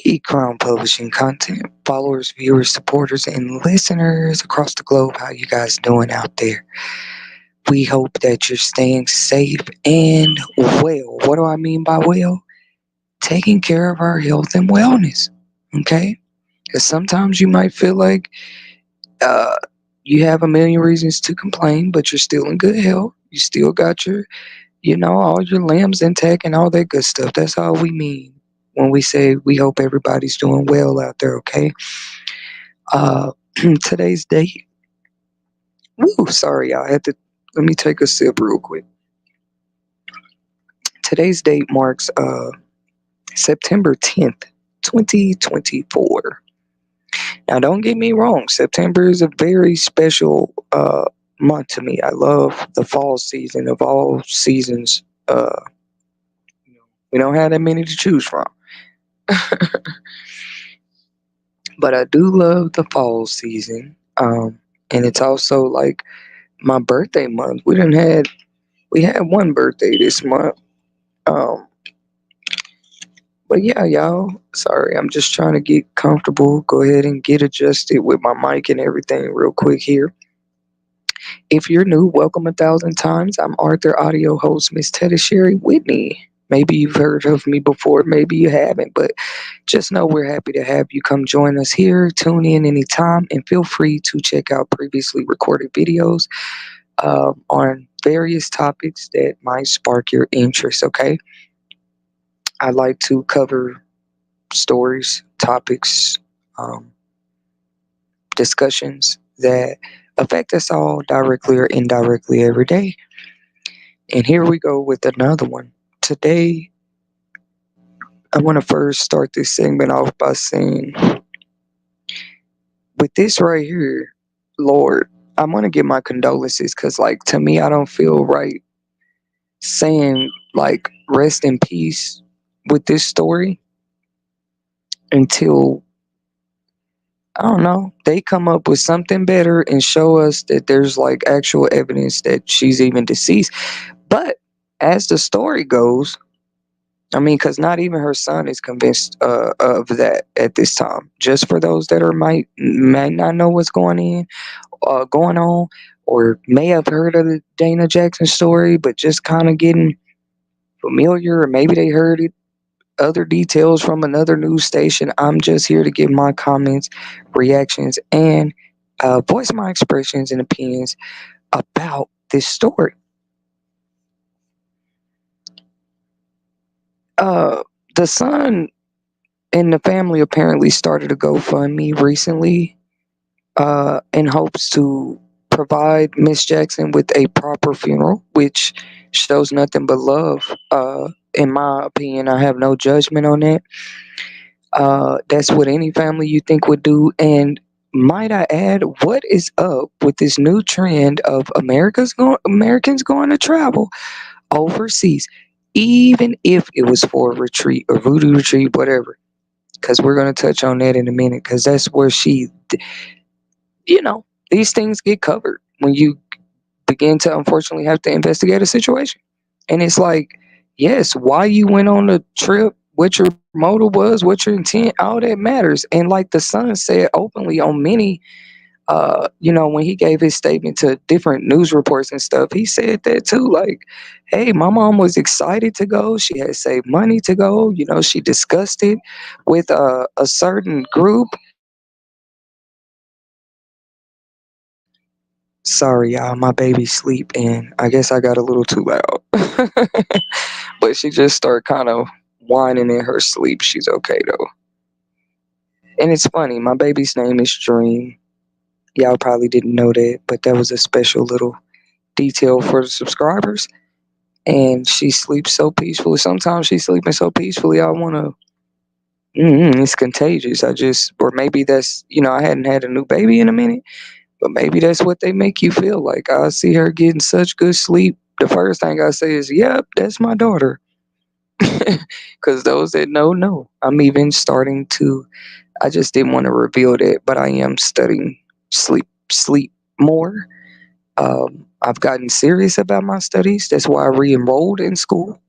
Hey, Crown Publishing content followers, viewers, supporters, and listeners across the globe. How you guys doing out there? We hope that you're staying safe and well. What do I mean by well? Taking care of our health and wellness. Okay? Because sometimes you might feel like uh, you have a million reasons to complain, but you're still in good health. You still got all your limbs intact and all that good stuff. That's all we mean when we say we hope everybody's doing well out there, okay? Uh, today's date. Woo, sorry, I had to. Let me take a sip real quick. Today's date marks September 10th, 2024. Now, don't get me wrong. September is a very special month to me. I love the fall season of all seasons. We don't have that many to choose from, but I do love the fall season. And it's also like my birthday month. We had one birthday this month. Um, but yeah, y'all. Sorry, I'm just trying to get comfortable. Go ahead and get adjusted with my mic and everything real quick here. If you're new, welcome 1,000 times. I'm Arthur, audio host, Miss Tetasheri Whitney. Maybe you've heard of me before, maybe you haven't, but just know we're happy to have you come join us here. Tune in anytime and feel free to check out previously recorded videos on various topics that might spark your interest, okay? I like to cover stories, topics, um, discussions that affect us all directly or indirectly every day. And here we go with another one. Today, I want to first start this segment off by saying, with this right here, Lord, I'm going to give my condolences because, like, to me, I don't feel right saying, like, rest in peace with this story until I don't know, they come up with something better and show us that there's like actual evidence that she's even deceased. But as the story goes, I mean, because not even her son is convinced of that at this time. Just for those that are might not know what's going on, or may have heard of the Dana Jackson story, but just kind of getting familiar, or maybe they heard it other details from another news station. I'm just here to give my comments, reactions, and voice my expressions and opinions about this story. Uh, the son and the family apparently started a GoFundMe recently in hopes to provide Miss Jackson with a proper funeral, which shows nothing but love. In my opinion, I have no judgment on that. That's what any family you think would do. And might I add, what is up with this new trend of Americans going to travel overseas, even if it was for a retreat, a voodoo retreat, whatever? Because we're going to touch on that in a minute. Because that's where you know, these things get covered when you begin to unfortunately have to investigate a situation. And it's like, yes, why you went on the trip, what your motive was, what your intent, all that matters. And like the son said openly on many, when he gave his statement to different news reports and stuff, he said that too. Like, hey, my mom was excited to go. She had saved money to go. She discussed it with a certain group. Sorry, y'all, my baby sleep and I guess I got a little too loud. But she just started kind of whining in her sleep. She's okay though. And it's funny, my baby's name is Dream. Y'all probably didn't know that, but that was a special little detail for the subscribers. And she sleeps so peacefully. Sometimes she's sleeping so peacefully, I want to. It's contagious. Or maybe I hadn't had a new baby in a minute, but maybe that's what they make you feel like. I see her getting such good sleep. The first thing I say is, yep, that's my daughter. Because those that know. I'm even starting to, I just didn't want to reveal that, but I am studying sleep more. I've gotten serious about my studies. That's why I re-enrolled in school.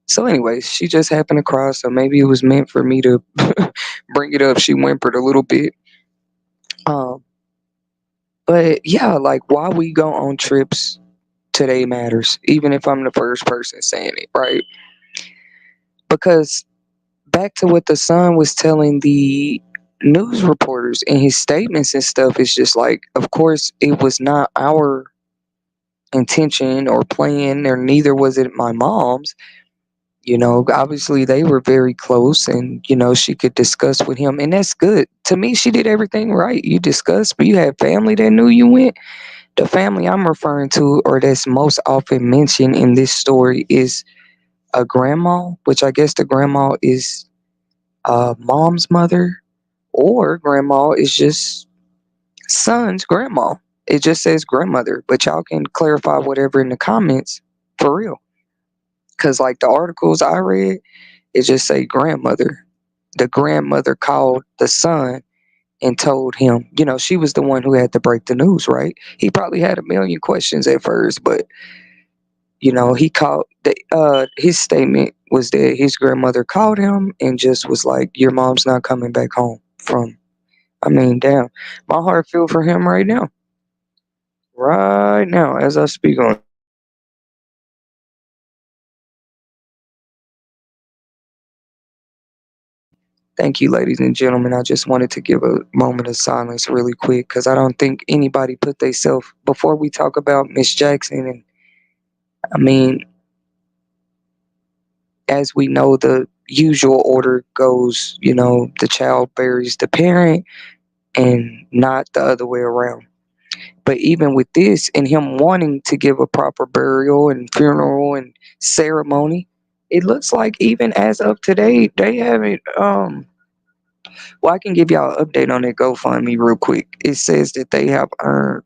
So anyways, she just happened to cry, so maybe it was meant for me to bring it up, she whimpered a little bit. Um, but yeah, like why we go on trips today matters, even if I'm the first person saying it, right? Because back to what the son was telling the news reporters in his statements and stuff, is just like, of course, it was not our intention or plan, or neither was it my mom's. Obviously they were very close, and she could discuss with him, and that's good. To me, she did everything right. You discussed, but you had family that knew you went. The family I'm referring to, or that's most often mentioned in this story, is a grandma, which I guess the grandma is mom's mother, or grandma is just son's grandma. It just says grandmother, but y'all can clarify whatever in the comments for real. Because like the articles I read, it just say grandmother. The grandmother called the son and told him, she was the one who had to break the news, right? He probably had a million questions at first, but he called his statement was that his grandmother called him and just was like, your mom's not coming back home from. I mean, damn, my heart feel for him right now. Right now, as I speak on. Thank you, ladies and gentlemen. I just wanted to give a moment of silence really quick because I don't think anybody put themselves before we talk about Miss Jackson. And I mean, as we know, the usual order goes, the child buries the parent and not the other way around. But even with this and him wanting to give a proper burial and funeral and ceremony, it looks like even as of today, they haven't well, I can give y'all an update on their GoFundMe real quick. It says that they have earned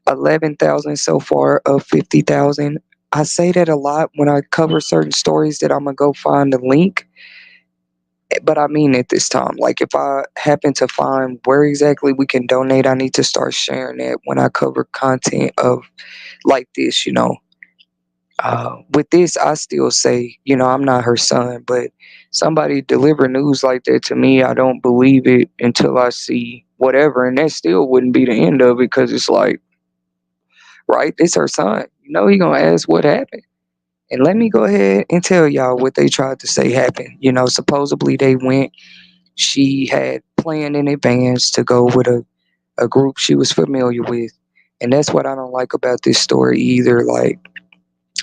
11,000 so far of 50,000. I say that a lot when I cover certain stories that I'm gonna go find the link, but I mean it this time. Like if I happen to find where exactly we can donate, I need to start sharing that when I cover content of like this. With this, I still say, I'm not her son, but somebody deliver news like that to me, I don't believe it until I see whatever, and that still wouldn't be the end of it because it's like, right, it's her son. He gonna ask what happened, and let me go ahead and tell y'all what they tried to say happened. Supposedly they went. She had planned in advance to go with a group she was familiar with, and that's what I don't like about this story either. Like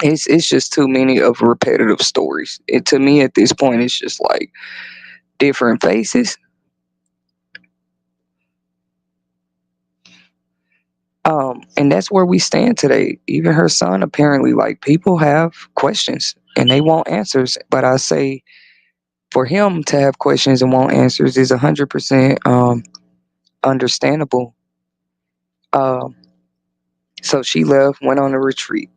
it's just too many of repetitive stories. To me at this point, it's just like different faces. And that's where we stand today. Even her son, apparently, like people have questions and they want answers. But I say for him to have questions and want answers is 100% understandable. Um, so she left, went on a retreat.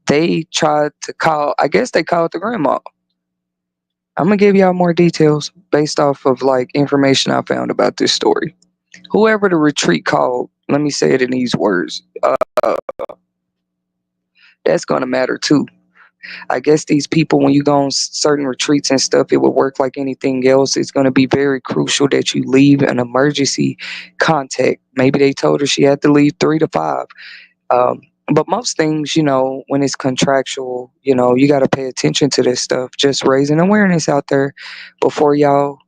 They tried to call. I guess they called the grandma. I'm gonna give y'all more details based off of like information I found about this story. Whoever the retreat called, let me say it in these words. That's gonna matter too. I guess these people, when you go on certain retreats and stuff, it would work like anything else. It's gonna be very crucial that you leave an emergency contact. Maybe they told her she had to leave 3 to 5. Um, but most things, when it's contractual, you got to pay attention to this stuff. Just raising awareness out there before y'all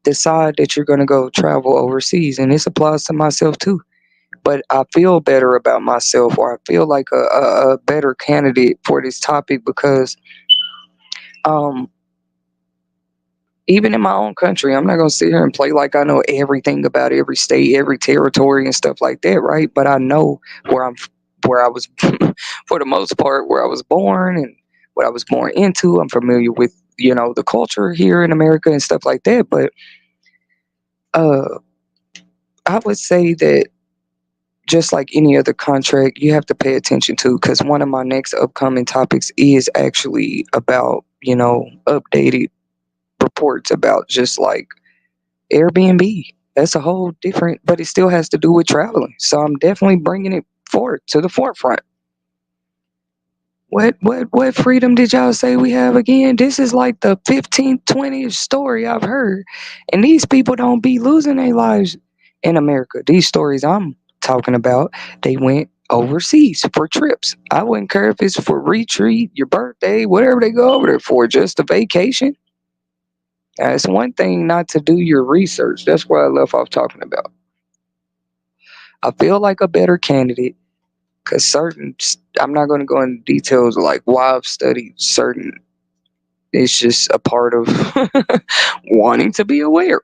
decide that you're going to go travel overseas. And this applies to myself too. But I feel better about myself, or I feel like a better candidate for this topic because um, even in my own country, I'm not going to sit here and play like I know everything about every state, every territory, and stuff like that, right? But I know where I was, for the most part, where I was born and what I was born into. I'm familiar with, the culture here in America and stuff like that. But uh, I would say that just like any other contract, you have to pay attention to, because one of my next upcoming topics is actually about, updated reports about just like Airbnb. That's a whole different, but it still has to do with traveling. So I'm definitely bringing it forward to the forefront. What freedom did y'all say we have again? This is like the 15th, 20th story I've heard. And these people don't be losing their lives in America. These stories I'm talking about, they went overseas for trips. I wouldn't care if it's for retreat, your birthday, whatever they go over there for, just a vacation. It's one thing not to do your research. That's what I left off talking about. I feel like a better candidate because I'm not going to go into details of like why I've studied certain. It's just a part of wanting to be aware.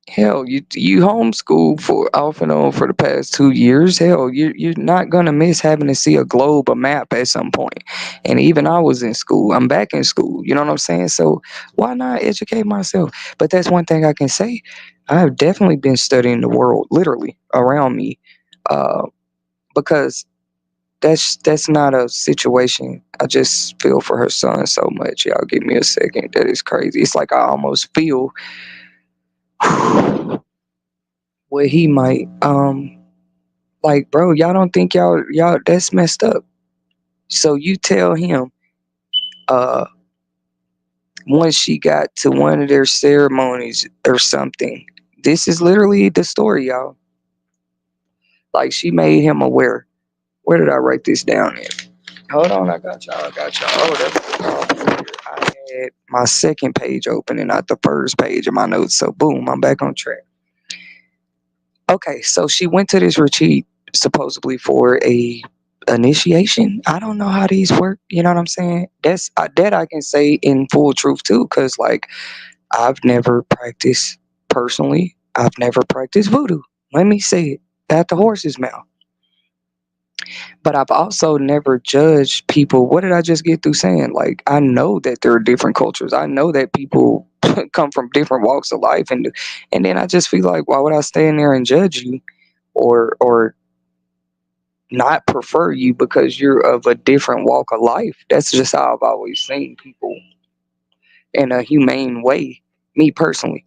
Hell, you homeschool for off and on for the past 2 years. Hell, you're not gonna miss having to see a globe, a map at some point. And even I was in school. I'm back in school. You know what I'm saying? So why not educate myself? But that's one thing I can say. I've definitely been studying the world, literally around me, uh, because that's not a situation. I just feel for her son so much. Y'all give me a second. That is crazy. It's like I almost feel what he might like, bro, y'all don't think y'all that's messed up. So you tell him uh once she got to one of their ceremonies or something. This is literally the story, y'all. Like she made him aware. Where did I write this down at? Hold on, I got y'all. I got y'all. Oh, I had my second page open and not the first page of my notes. So boom, I'm back on track. Okay, so she went to this retreat supposedly for a initiation. I don't know how these work. You know what I'm saying? That's that I can say in full truth too, because like I've never practiced personally. I've never practiced voodoo. Let me say it at the horse's mouth. But I've also never judged people. What did I just get through saying? Like, I know that there are different cultures. I know that people come from different walks of life, and then I just feel like, why would I stand there and judge you, or not prefer you because you're of a different walk of life? That's just how I've always seen people in a humane way. Me personally,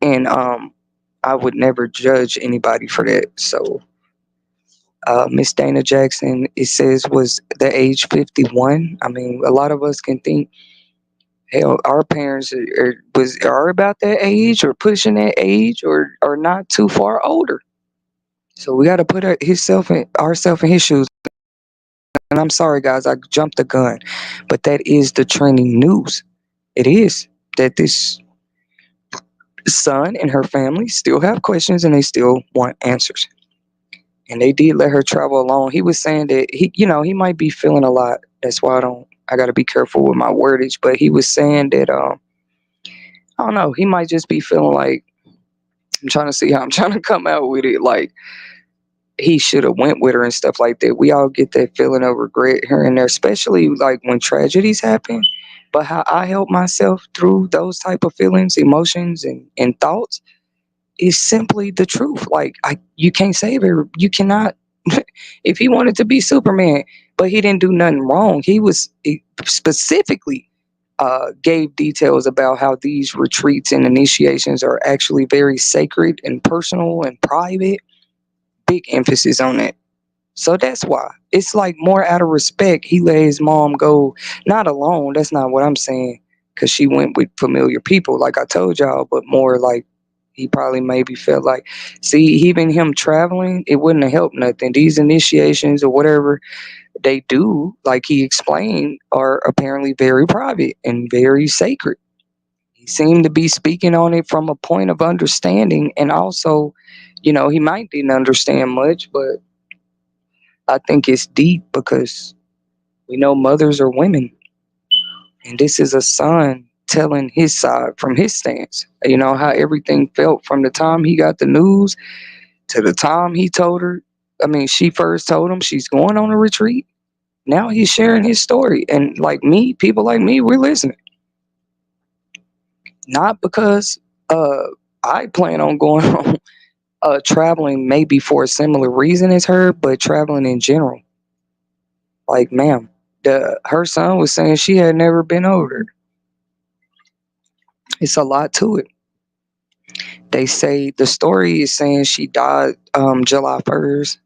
and I would never judge anybody for that. So Miss Dana Jackson, it says, was the age 51. I mean, a lot of us can think, hell, our parents are about that age or pushing that age or not too far older. So we got to put ourselves in his shoes. And I'm sorry, guys, I jumped the gun, but that is the trending news. It is that this son and her family still have questions and they still want answers. And they did let her travel alone. He was saying that he might be feeling a lot. That's why I got to be careful with my wordage. But he was saying that I don't know. He might just be feeling like, I'm trying to see how I'm trying to come out with it. Like he should have went with her and stuff like that. We all get that feeling of regret here and there, especially like when tragedies happen. But how I help myself through those type of feelings, emotions, and thoughts is simply the truth. Like you can't save her. You cannot. If he wanted to be Superman, but he didn't do nothing wrong, he specifically gave details about how these retreats and initiations are actually very sacred and personal and private. Big emphasis on that. So that's why it's like more out of respect. He let his mom go, not alone. That's not what I'm saying, because she went with familiar people, like I told y'all, but more like he probably maybe felt like, see, even him traveling, it wouldn't have helped nothing. These initiations or whatever they do, like he explained, are apparently very private and very sacred. He seemed to be speaking on it from a point of understanding, and also, he might didn't understand much, but I think it's deep because we know mothers are women, and this is a son telling his side from his stance. How everything felt from the time he got the news to the time he told her. I mean, she first told him she's going on a retreat. Now he's sharing his story, and like me, people like me, we're listening. Not because I plan on going on traveling maybe for a similar reason as her, but traveling in general. Like, ma'am, her son was saying she had never been over there. It's a lot to it. They say the story is saying she died July 1st,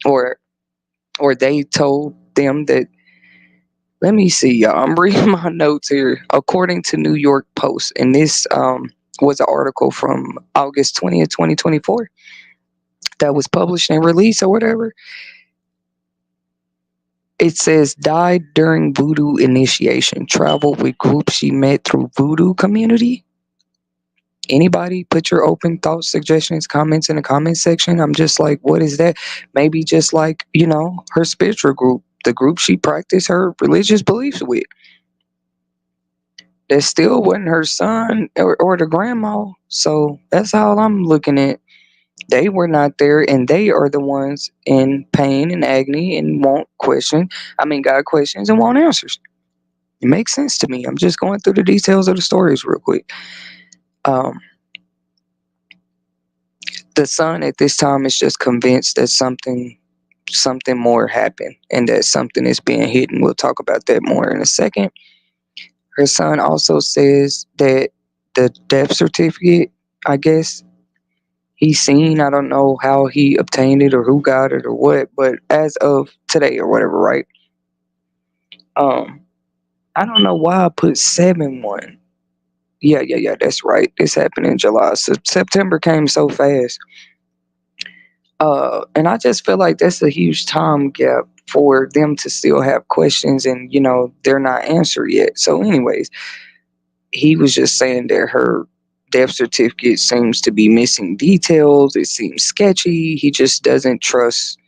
or they told them that Let me see, y'all. I'm reading my notes here. According to New York Post, and this was an article from August 20th, 2024, that was published and released or whatever. It says died during voodoo initiation. Traveled with group she met through voodoo community. Anybody put your open thoughts, suggestions, comments in the comment section. I'm just like, what is that? Maybe just like, her spiritual group, the group she practiced her religious beliefs with. That still wasn't her son or the grandma. So that's how I'm looking at. They were not there, and they are the ones in pain and agony and want questions. I mean, got questions and want answers. It makes sense to me. I'm just going through the details of the stories real quick. Um, the son at this time is just convinced that something more happened and that something is being hidden. We'll talk about that more in a second. Her son also says that the death certificate, I guess, he's seen. I don't know how he obtained it or who got it or what, but as of today or whatever, right? Um, I don't know why I put 7-1. Yeah, that's right. This happened in July. So September came so fast. And I just feel like that's a huge time gap for them to still have questions and, they're not answered yet. So, anyways, he was just saying that her death certificate seems to be missing details. It seems sketchy. He just doesn't trust,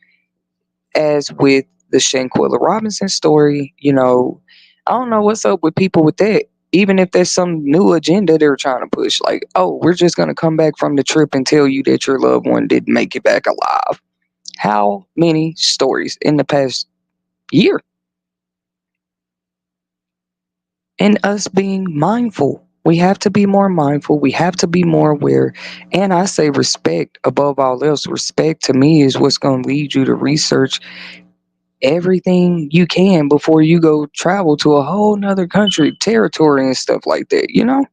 as with the Shanquella Robinson story. I don't know what's up with people with that. Even if there's some new agenda they're trying to push, like, oh, we're just going to come back from the trip and tell you that your loved one didn't make it back alive. How many stories in the past year? And us being mindful. We have to be more mindful. We have to be more aware. And I say respect above all else. Respect to me is what's going to lead you to research everything you can before you go travel to a whole nother country, territory, and stuff like that.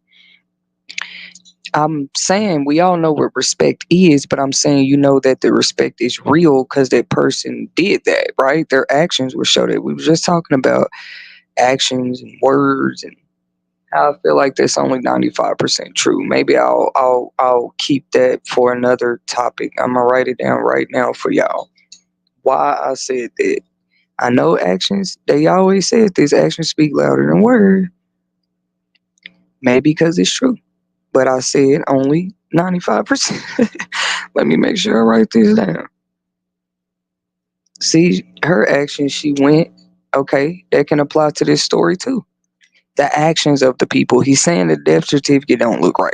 I'm saying we all know what respect is, but I'm saying that the respect is real because that person did that, right? Their actions will show that. We were just talking about actions and words and how I feel like that's only 95% true. Maybe I'll keep that for another topic. I'm gonna write it down right now for y'all. Why I said that. I know actions, they always said this, actions speak louder than words. Maybe because it's true. But I said only 95%. Let me make sure I write this down. See, her actions, she went, okay, that can apply to this story too. The actions of the people. He's saying the death certificate don't look right.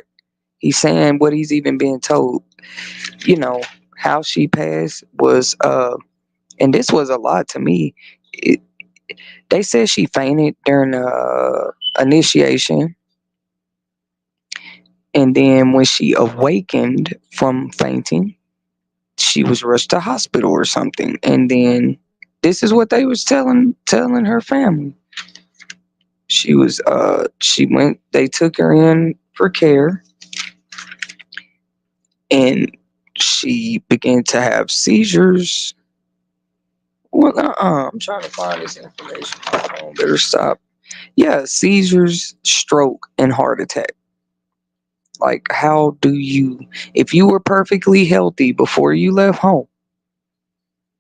He's saying what he's even being told. You know, how she passed was, and this was a lot to me. It, they said she fainted during initiation, and then when she awakened from fainting, she was rushed to hospital or something. And then this is what they was telling her family. She went. They took her in for care, and she began to have seizures. Well, I'm trying to find this information. Better stop. Yeah, seizures, stroke, and heart attack. Like, how do you, if you were perfectly healthy before you left home,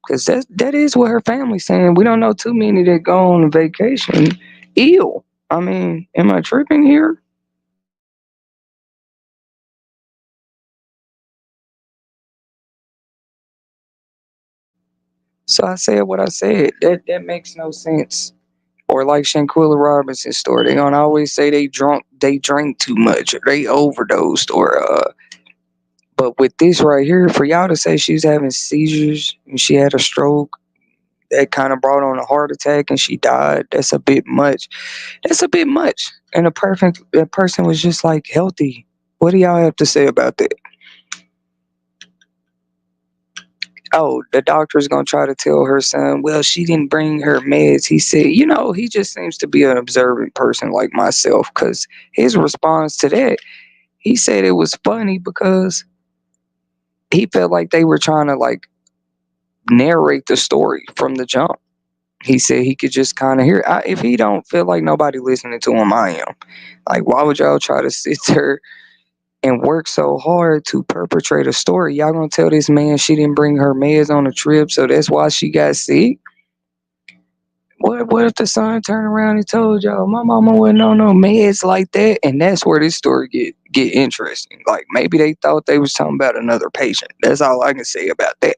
because that is what her family's saying. We don't know too many that go on vacation ill. I mean, am I tripping here? So I said what I said. That makes no sense. Or like Shanquilla Robinson's story, they gonna always say they drank too much, or they overdosed, or But with this right here, for y'all to say she was having seizures and she had a stroke that kind of brought on a heart attack and she died, that's a bit much. That's a bit much. And that person was just like healthy. What do y'all have to say about that? Oh, the doctor's gonna try to tell her son, well, she didn't bring her meds. He said, he just seems to be an observant person like myself, because his response to that, he said it was funny because he felt like they were trying to like narrate the story from the jump. He said he could just kind of hear. If he don't feel like nobody listening to him, I am. Like, why would y'all try to sit there and work so hard to perpetrate a story? Y'all gonna tell this man she didn't bring her meds on the trip, so that's why she got sick? What if the son turned around and told y'all my mama wasn't on no meds like that? And that's where this story get interesting. Like, maybe they thought they was talking about another patient. That's all I can say about that.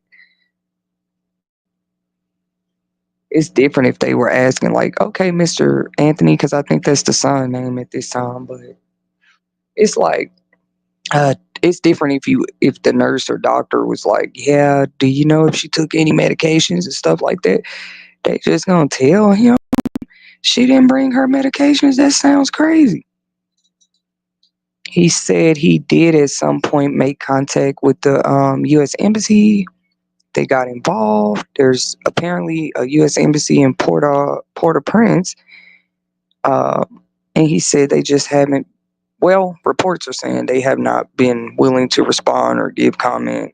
It's different if they were asking like, okay, Mr. Anthony, because I think that's the son name at this time, but it's like, uh it's different if the nurse or doctor was like, yeah, do you know if she took any medications and stuff like that? They just gonna tell him she didn't bring her medications. That sounds crazy. He said he did at some point make contact with the U.S. Embassy. They got involved. There's apparently a U.S. Embassy in Port-au-Prince, uh, and he said they just haven't. Well, reports are saying they have not been willing to respond or give comment,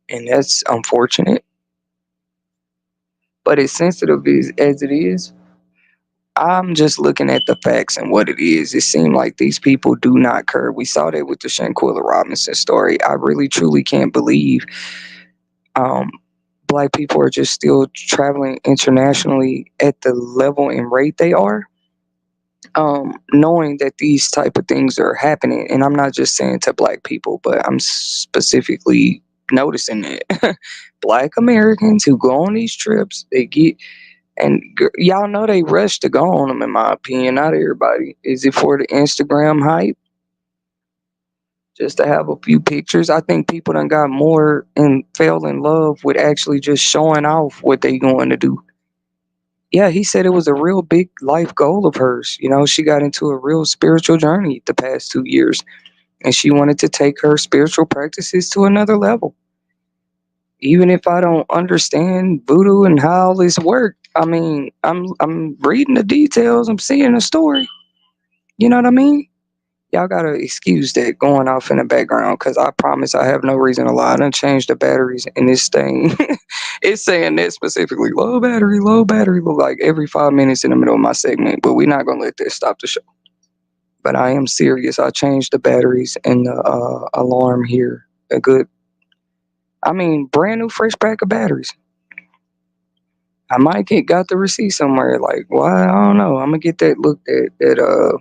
and that's unfortunate. But as sensitive as it is, I'm just looking at the facts and what it is. It seemed like these people do not care. We saw that with the Shanquilla Robinson story. I really truly can't believe um, black people are just still traveling internationally at the level and rate they are. Knowing that these type of things are happening, and I'm not just saying to black people, but I'm specifically noticing that black Americans who go on these trips, they get, and y'all know they rush to go on them. In my opinion, not everybody. Is it for the Instagram hype? Just to have a few pictures? I think people done got more and fell in love with actually just showing off what they going to do. Yeah, he said it was a real big life goal of hers. You know, she got into a real spiritual journey the past 2 years, and she wanted to take her spiritual practices to another level. Even if I don't understand voodoo and how all this worked, I mean, I'm reading the details, I'm seeing the story. You know what I mean? Y'all gotta excuse that going off in the background, because I promise I have no reason to lie. I done changed the batteries in this thing. It's saying that specifically, low battery, like every 5 minutes in the middle of my segment, but we're not gonna let that stop the show. But I am serious. I changed the batteries and the alarm here. A good, I mean, brand new fresh pack of batteries. I might got the receipt somewhere. Like, why? I don't know. I'm gonna get that looked at, that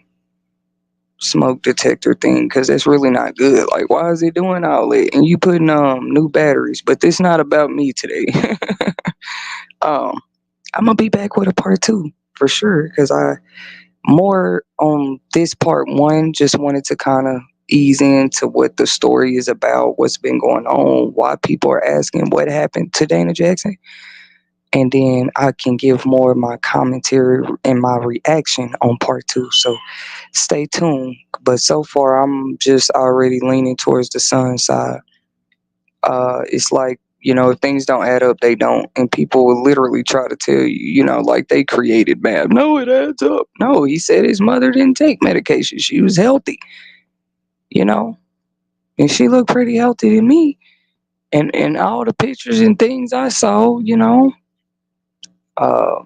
smoke detector thing, because it's really not good. Like, why is it doing all that? And you putting new batteries, but this not about me today. I'm gonna be back with a part two for sure, because I more on this part one. Just wanted to kind of ease into what the story is about, what's been going on, why people are asking what happened to Dana Jackson, and then I can give more of my commentary and my reaction on part two. So stay tuned. But so far, I'm just already leaning towards the sun side. It's like, if things don't add up, they don't. And people will literally try to tell you, like they created math. No, it adds up. No, he said his mother didn't take medication. She was healthy, you know, and she looked pretty healthy to me. And all the pictures and things I saw, uh,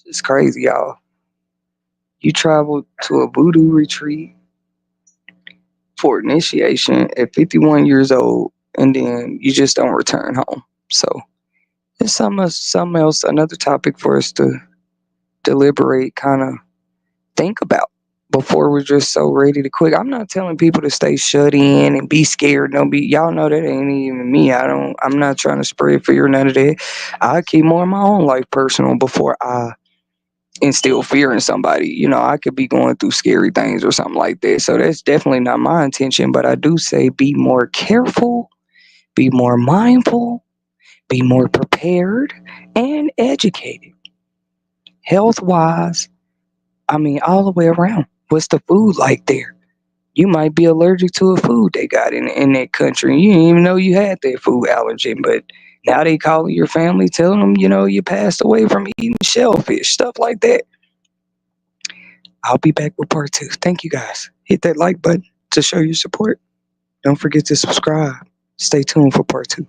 it's crazy, y'all. You travel to a voodoo retreat for initiation at 51 years old, and then you just don't return home. So it's something else, another topic for us to deliberate, kind of think about before we're just so ready to quit. I'm not telling people to stay shut in and be scared. Don't be, y'all know that ain't even me. I'm not trying to spread fear, none of that. I keep more of my own life personal before I instill fear in somebody. I could be going through scary things or something like that. So that's definitely not my intention. But I do say be more careful, be more mindful, be more prepared and educated. Health wise, I mean, all the way around. What's the food like there? You might be allergic to a food they got in that country. You didn't even know you had that food allergen, but now they calling your family, telling them, you passed away from eating shellfish, stuff like that. I'll be back with part two. Thank you guys. Hit that like button to show your support. Don't forget to subscribe. Stay tuned for part two.